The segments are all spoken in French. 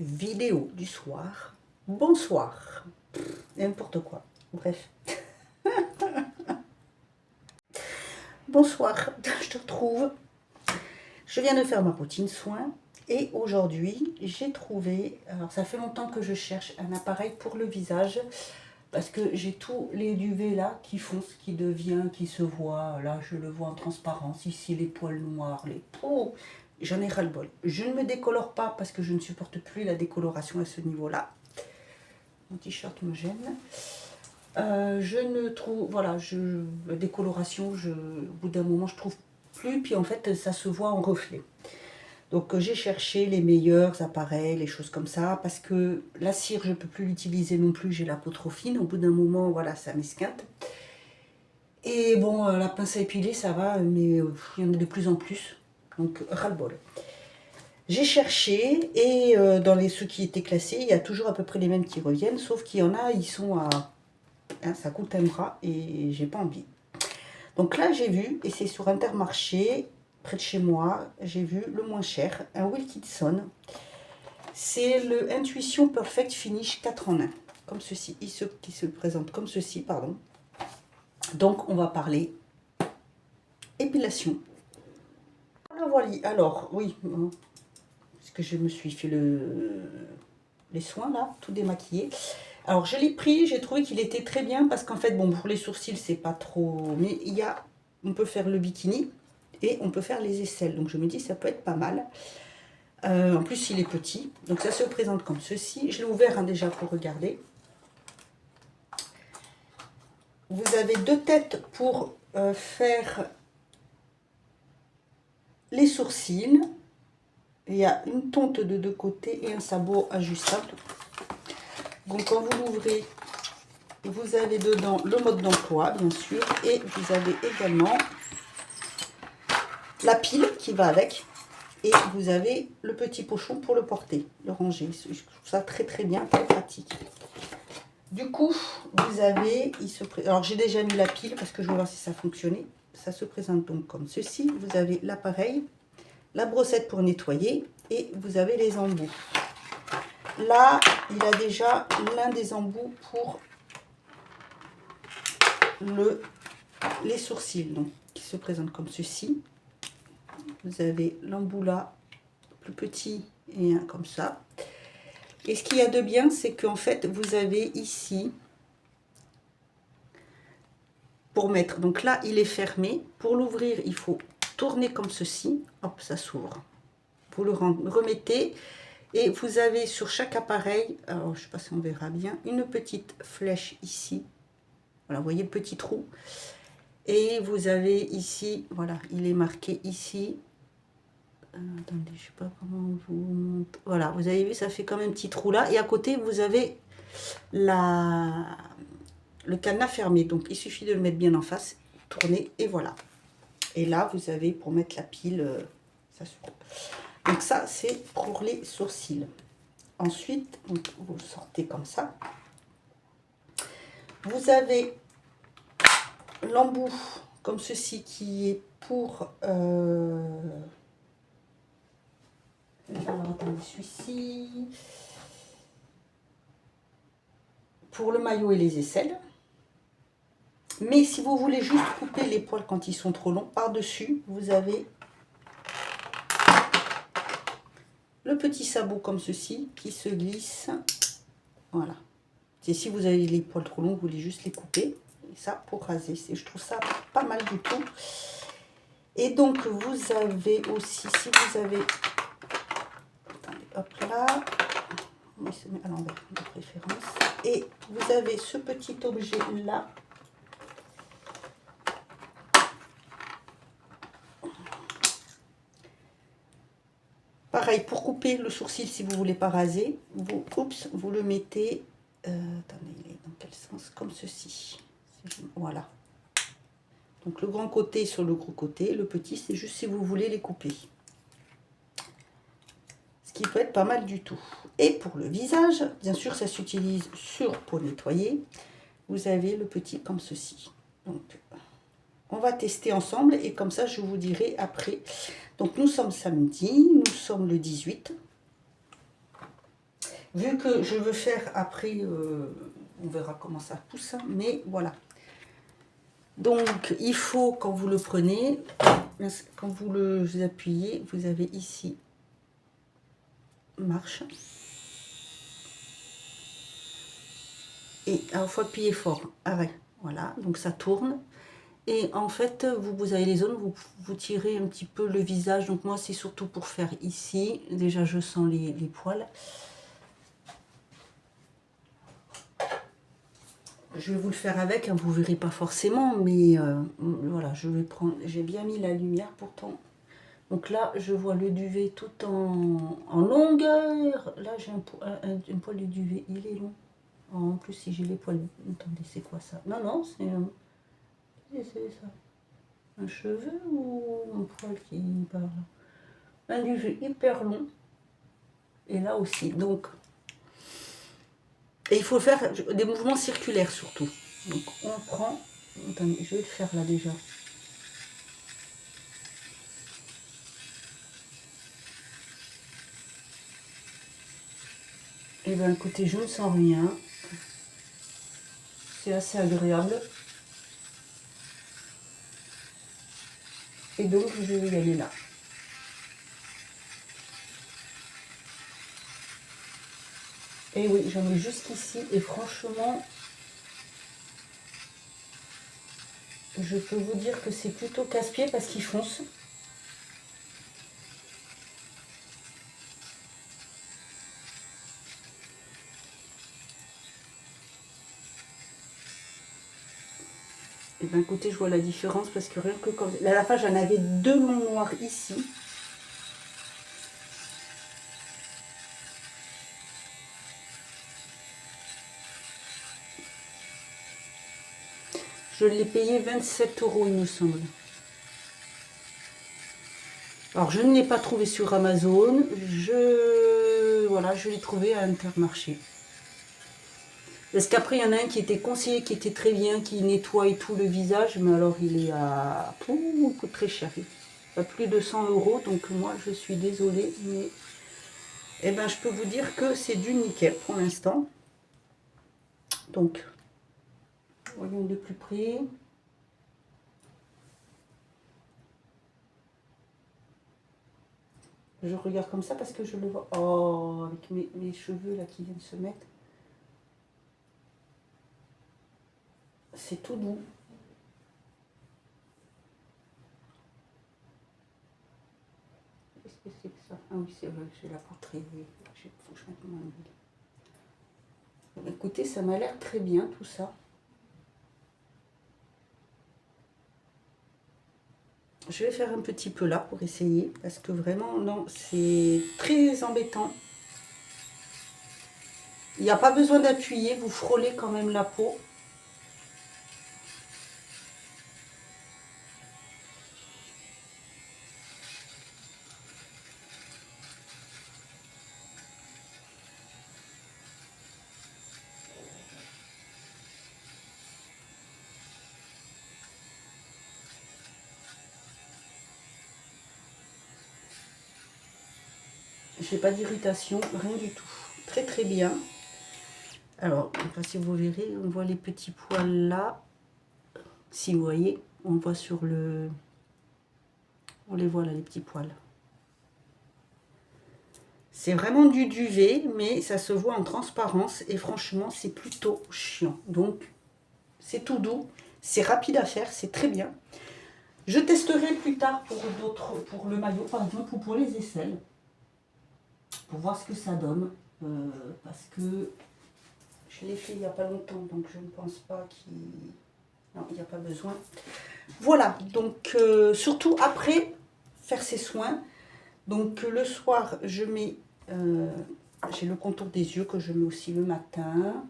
vidéo du soir. Bonsoir. N'importe quoi. Bref. Bonsoir, je te retrouve. Je viens de faire ma routine soins et aujourd'hui j'ai trouvé, alors ça fait longtemps que je cherche un appareil pour le visage parce que j'ai tous les UV là qui foncent, qui devient, qui se voit, là je le vois en transparence, ici les poils noirs, les peaux, j'en ai ras le bol. Je ne me décolore pas parce que je ne supporte plus la décoloration à ce niveau là. Mon t-shirt me gêne. Je ne trouve, voilà, la décoloration, au bout d'un moment je trouve plus, puis en fait ça se voit en reflet. Donc j'ai cherché les meilleurs appareils, les choses comme ça, parce que la cire je ne peux plus l'utiliser non plus, j'ai la peau trop fine, au bout d'un moment voilà ça m'esquinte. Et bon la pince à épiler ça va, mais il y en a de plus en plus, donc ras-le-bol. J'ai cherché et dans ceux qui étaient classés, il y a toujours à peu près les mêmes qui reviennent, sauf qu'il y en a, ils sont à... Hein, ça coûte un bras et j'ai pas envie. Donc là j'ai vu, et c'est sur Intermarché, près de chez moi, j'ai vu le moins cher, un Wilkinson. C'est le Intuition Perfect Finish 4 en 1, comme ceci, qui se présente comme ceci, pardon. Donc on va parler épilation. Voilà, alors oui, parce que je me suis fait les soins là, tout démaquillé. Alors je l'ai pris, j'ai trouvé qu'il était très bien parce qu'en fait, bon, pour les sourcils, c'est pas trop... Mais on peut faire le bikini et on peut faire les aisselles. Donc je me dis, ça peut être pas mal. En plus, il est petit. Donc ça se présente comme ceci. Je l'ai ouvert hein, déjà pour regarder. Vous avez deux têtes pour faire les sourcils. Il y a une tonte de deux côtés et un sabot ajustable. Donc quand vous l'ouvrez, vous avez dedans le mode d'emploi, bien sûr, et vous avez également la pile qui va avec, et vous avez le petit pochon pour le porter, le ranger. Je trouve ça très très bien, très pratique. Du coup, vous avez, alors j'ai déjà mis la pile parce que je veux voir si ça fonctionnait. Ça se présente donc comme ceci. Vous avez l'appareil, la brossette pour nettoyer, et vous avez les embouts. Là, il a déjà l'un des embouts pour les sourcils, donc qui se présente comme ceci. Vous avez l'embout là, plus petit, et un comme ça. Et ce qu'il y a de bien, c'est qu'en fait, vous avez ici, pour mettre, donc là, il est fermé. Pour l'ouvrir, il faut tourner comme ceci. Hop, ça s'ouvre. Vous le remettez. Et vous avez sur chaque appareil, alors je ne sais pas si on verra bien, une petite flèche ici. Voilà, vous voyez le petit trou. Et vous avez ici, voilà, il est marqué ici. Attendez, je sais pas comment vous montre. Voilà, vous avez vu, ça fait quand même un petit trou là. Et à côté, vous avez le cadenas fermé. Donc, il suffit de le mettre bien en face, tourner, et voilà. Et là, vous avez pour mettre la pile, ça se... Donc ça, c'est pour les sourcils. Ensuite, donc, vous le sortez comme ça. Vous avez l'embout comme ceci qui est pour... Alors, attendez, celui-ci. Pour le maillot et les aisselles. Mais si vous voulez juste couper les poils quand ils sont trop longs, par-dessus, vous avez le petit sabot comme ceci qui se glisse. Voilà. Et si vous avez les poils trop longs, vous voulez juste les couper. Et ça, pour raser. Je trouve ça pas mal du tout. Et donc, vous avez aussi, si vous avez... Attendez, hop là. On se met à l'envers de préférence. Et vous avez ce petit objet là. Pareil, pour couper le sourcil, si vous ne voulez pas raser, vous le mettez, attendez, il est dans quel sens? Comme ceci. Voilà. Donc le grand côté sur le gros côté, le petit, c'est juste si vous voulez les couper. Ce qui peut être pas mal du tout. Et pour le visage, bien sûr, ça s'utilise pour nettoyer. Vous avez le petit comme ceci. Donc, on va tester ensemble et comme ça, je vous dirai après. Donc, nous sommes samedi, nous sommes le 18. Vu que je veux faire après, on verra comment ça pousse, hein, mais voilà. Donc, il faut, quand vous le prenez, quand vous le appuyez, vous avez ici marche. Et alors, il faut appuyer fort. Arrêt. Voilà, donc ça tourne. Et en fait, vous avez les zones, vous tirez un petit peu le visage. Donc moi, c'est surtout pour faire ici. Déjà, je sens les poils. Je vais vous le faire avec, hein, vous ne verrez pas forcément, mais voilà, je vais prendre. J'ai bien mis la lumière pourtant. Donc là, je vois le duvet tout en longueur. Là, j'ai un poil de duvet, il est long. En plus, si j'ai les poils... Attendez, c'est quoi ça? Non, non, c'est ça. Un cheveu ou un poil qui parle? Un duvet hyper long. Et là aussi, donc... Et il faut faire des mouvements circulaires surtout. Donc on prend... Attendez, je vais le faire là déjà. Et bien écoutez, je ne sens rien. C'est assez agréable. Et donc je vais y aller là. Et oui, j'en ai jusqu'ici. Et franchement, je peux vous dire que c'est plutôt casse-pied parce qu'il fonce. Et bien écoutez, je vois la différence parce que rien que comme... Là, à la fin, j'en avais deux longs noirs ici. Je l'ai payé 27 €, il me semble. Alors, je ne l'ai pas trouvé sur Amazon. Voilà, je l'ai trouvé à Intermarché. Parce qu'après, il y en a un qui était conseillé, qui était très bien, qui nettoie et tout le visage. Mais alors, il est à... il coûte très cher. À plus de 100 €. Donc, moi, je suis désolée. Mais eh ben, je peux vous dire que c'est du nickel pour l'instant. Donc, voyons de plus près. Je regarde comme ça parce que je le vois. Oh, avec mes cheveux là qui viennent se mettre. C'est tout doux. Qu'est-ce que c'est que ça? Ah oui, c'est vrai, j'ai la portrait. Oui. Il faut que je mette mon huile. Écoutez, ça m'a l'air très bien tout ça. Je vais faire un petit peu là pour essayer. Parce que vraiment, non, c'est très embêtant. Il n'y a pas besoin d'appuyer, vous frôlez quand même la peau. J'ai pas d'irritation, rien du tout. Très très bien. Alors, si vous verrez, on voit les petits poils là. Si vous voyez, on voit sur le... On les voit là, les petits poils. C'est vraiment du duvet, mais ça se voit en transparence. Et franchement, c'est plutôt chiant. Donc, c'est tout doux. C'est rapide à faire, c'est très bien. Je testerai plus tard pour d'autres, pour le maillot par exemple, ou pour les aisselles. Pour voir ce que ça donne. Parce que je l'ai fait il n'y a pas longtemps, donc je ne pense pas qu'il... Non, il n'y a pas besoin. Voilà, donc surtout après faire ses soins. Donc le soir, je mets... j'ai le contour des yeux que je mets aussi le matin.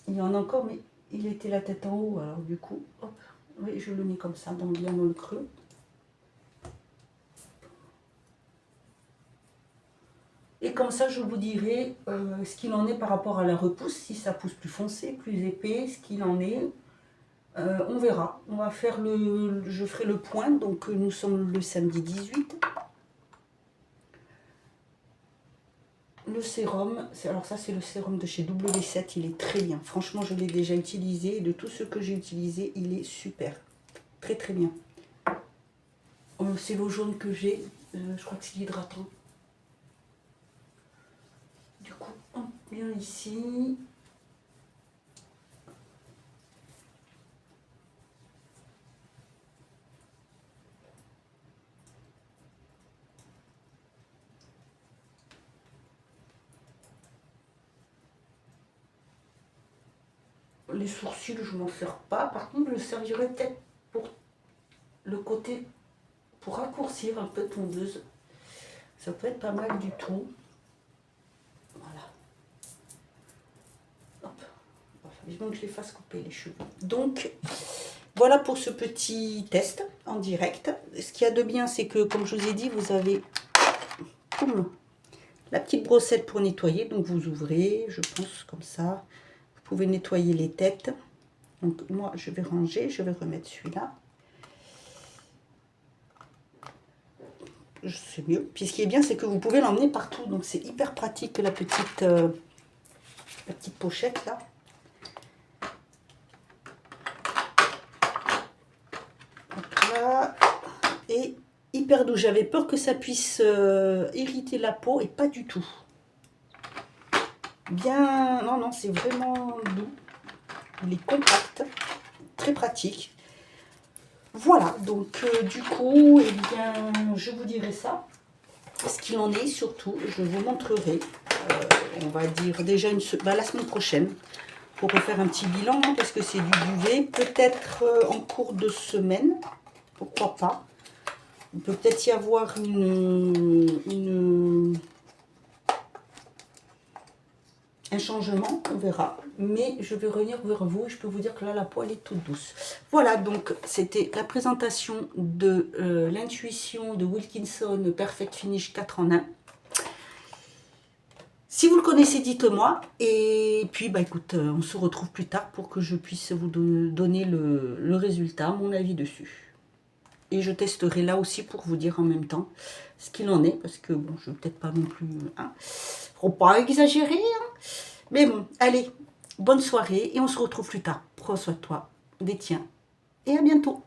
Il y en a encore, mais il était la tête en haut, alors du coup, hop, oui, je le mets comme ça, bien dans le creux. Et comme ça, je vous dirai ce qu'il en est par rapport à la repousse, si ça pousse plus foncé, plus épais, ce qu'il en est. On verra. On va faire je ferai le point. Donc nous sommes le samedi 18. Le sérum, alors ça c'est le sérum de chez W7, il est très bien. Franchement, je l'ai déjà utilisé. Et de tout ce que j'ai utilisé, il est super. Très très bien. C'est l'eau jaune que j'ai. Je crois que c'est l'hydratant. Du coup, on vient ici. Les sourcils, je m'en sers pas. Par contre, je le servirai peut-être pour le côté, pour raccourcir un peu tondeuse. Ça peut être pas mal du tout. Voilà. Hop. Vivement que je les fasse couper les cheveux. Donc, voilà pour ce petit test en direct. Ce qu'il y a de bien, c'est que, comme je vous ai dit, vous avez la petite brossette pour nettoyer. Donc, vous ouvrez, je pense, comme ça. Vous pouvez nettoyer les têtes. Donc, moi, je vais ranger. Je vais remettre celui-là. C'est mieux. Puis, ce qui est bien, c'est que vous pouvez l'emmener partout. Donc, c'est hyper pratique, la petite pochette, là. Là. Et hyper doux. J'avais peur que ça puisse irriter la peau et pas du tout. Bien, non, non, c'est vraiment doux. Il est compact, très pratique. Voilà, donc du coup, eh bien, je vous dirai ça. Ce qu'il en est, surtout, je vous montrerai, on va dire déjà la semaine prochaine, pour refaire un petit bilan, hein, parce que c'est du duvet. Peut-être en cours de semaine, pourquoi pas. Il peut peut-être y avoir un changement, on verra. Mais je vais revenir vers vous et je peux vous dire que là, la peau, elle est toute douce. Voilà, donc c'était la présentation de l'intuition de Wilkinson Perfect Finish 4 en 1. Si vous le connaissez, dites-moi. Et puis, bah écoute, on se retrouve plus tard pour que je puisse vous donner le résultat, mon avis dessus. Et je testerai là aussi pour vous dire en même temps ce qu'il en est. Parce que, bon, je ne vais peut-être pas non plus... Hein, faut pas exagérer, hein. Mais bon, allez, bonne soirée et on se retrouve plus tard. Prends soin de toi, des tiens et à bientôt.